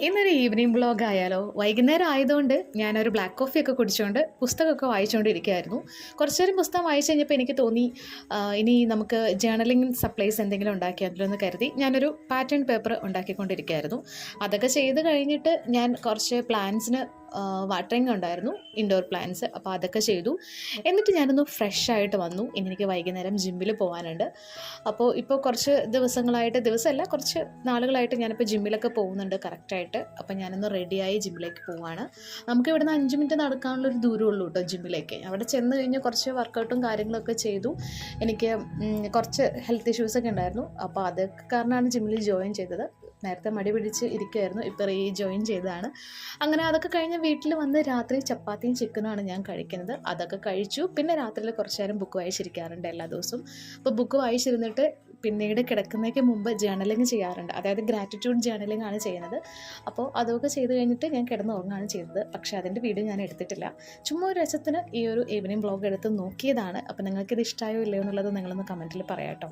ഇന്നൊരു evening vlog ആയാലോ? വൈകുന്നേരം ആയതുകൊണ്ട് ഞാനൊരു ബ്ലാക്ക് കോഫിയൊക്കെ കുടിച്ചുകൊണ്ട് പുസ്തകമൊക്കെ വായിച്ചുകൊണ്ടിരിക്കുകയായിരുന്നു. കുറച്ച് നേരം പുസ്തകം വായിച്ച് കഴിഞ്ഞപ്പോൾ എനിക്ക് തോന്നി ഇനി നമുക്ക് ജേർണലിംഗ് സപ്ലൈസ് എന്തെങ്കിലും ഉണ്ടാക്കിയാലോ എന്ന് കരുതി ഞാനൊരു പാറ്റേൺ പേപ്പർ ഉണ്ടാക്കിക്കൊണ്ടിരിക്കുകയായിരുന്നു. അതൊക്കെ ചെയ്ത് കഴിഞ്ഞിട്ട് ഞാൻ കുറച്ച് പ്ലാന്റ്സിന് വാട്ടറിങ് ഉണ്ടായിരുന്നു, ഇൻഡോർ പ്ലാന്റ്സ്. അപ്പോൾ അതൊക്കെ ചെയ്തു. എന്നിട്ട് ഞാനൊന്ന് ഫ്രഷ് ആയിട്ട് വന്നു. ഇനി എനിക്ക് വൈകുന്നേരം ജിമ്മിൽ പോകാനുണ്ട്. അപ്പോൾ ഇപ്പോൾ കുറച്ച് ദിവസമല്ല, കുറച്ച് നാളുകളായിട്ട് ഞാനിപ്പോൾ ജിമ്മിലൊക്കെ പോകുന്നുണ്ട് കറക്റ്റായിട്ട്. അപ്പോൾ ഞാനൊന്ന് റെഡിയായി ജിമ്മിലേക്ക് പോവാണ്. നമുക്ക് ഇവിടുന്ന് 5 മിനിറ്റ് നടക്കാനുള്ളൊരു ദൂരമുള്ളൂ കേട്ടോ ജിമ്മിലേക്ക്. അവിടെ ചെന്ന് കഴിഞ്ഞ് കുറച്ച് വർക്കൗട്ടും കാര്യങ്ങളൊക്കെ ചെയ്തു. എനിക്ക് കുറച്ച് ഹെൽത്ത് ഇഷ്യൂസൊക്കെ ഉണ്ടായിരുന്നു. അപ്പോൾ അതൊക്കെ കാരണമാണ് ജിമ്മിൽ ജോയിൻ ചെയ്തത്. നേരത്തെ മടി പിടിച്ച് ഇരിക്കുമായിരുന്നു, ഇപ്പോൾ ജോയിൻ ചെയ്തതാണ്. അങ്ങനെ അതൊക്കെ കഴിഞ്ഞ് വീട്ടിൽ വന്ന് രാത്രി ചപ്പാത്തിയും ചിക്കനുമാണ് ഞാൻ കഴിക്കുന്നത്. അതൊക്കെ കഴിച്ചു. പിന്നെ രാത്രിയിൽ കുറച്ച് നേരം ബുക്ക് വായിച്ചിരിക്കാറുണ്ട് എല്ലാ ദിവസവും. അപ്പോൾ ബുക്ക് വായിച്ചിരുന്നിട്ട് പിന്നീട് കിടക്കുന്നതിന് മുമ്പ് ജേർണലിങ് ചെയ്യാറുണ്ട്. അതായത് ഗ്രാറ്റിറ്റ്യൂഡ് ജേർണലിംഗ് ആണ് ചെയ്യുന്നത്. അപ്പോൾ അതൊക്കെ ചെയ്ത് കഴിഞ്ഞിട്ട് ഞാൻ കിടന്നുറങ്ങുകയാണ് ചെയ്തത്. പക്ഷേ അതിൻ്റെ വീഡിയോ ഞാൻ എടുത്തിട്ടില്ല. ചുമ്മാ ഒരു രസത്തിന് ഈ ഒരു ഈവനിങ് വ്ളോഗ് എടുത്ത് നോക്കിയതാണ്. അപ്പോൾ നിങ്ങൾക്കിത് ഇഷ്ടമായോ ഇല്ലയോ എന്നുള്ളത് നിങ്ങളൊന്ന് കമൻറ്റിൽ പറയാം കേട്ടോ.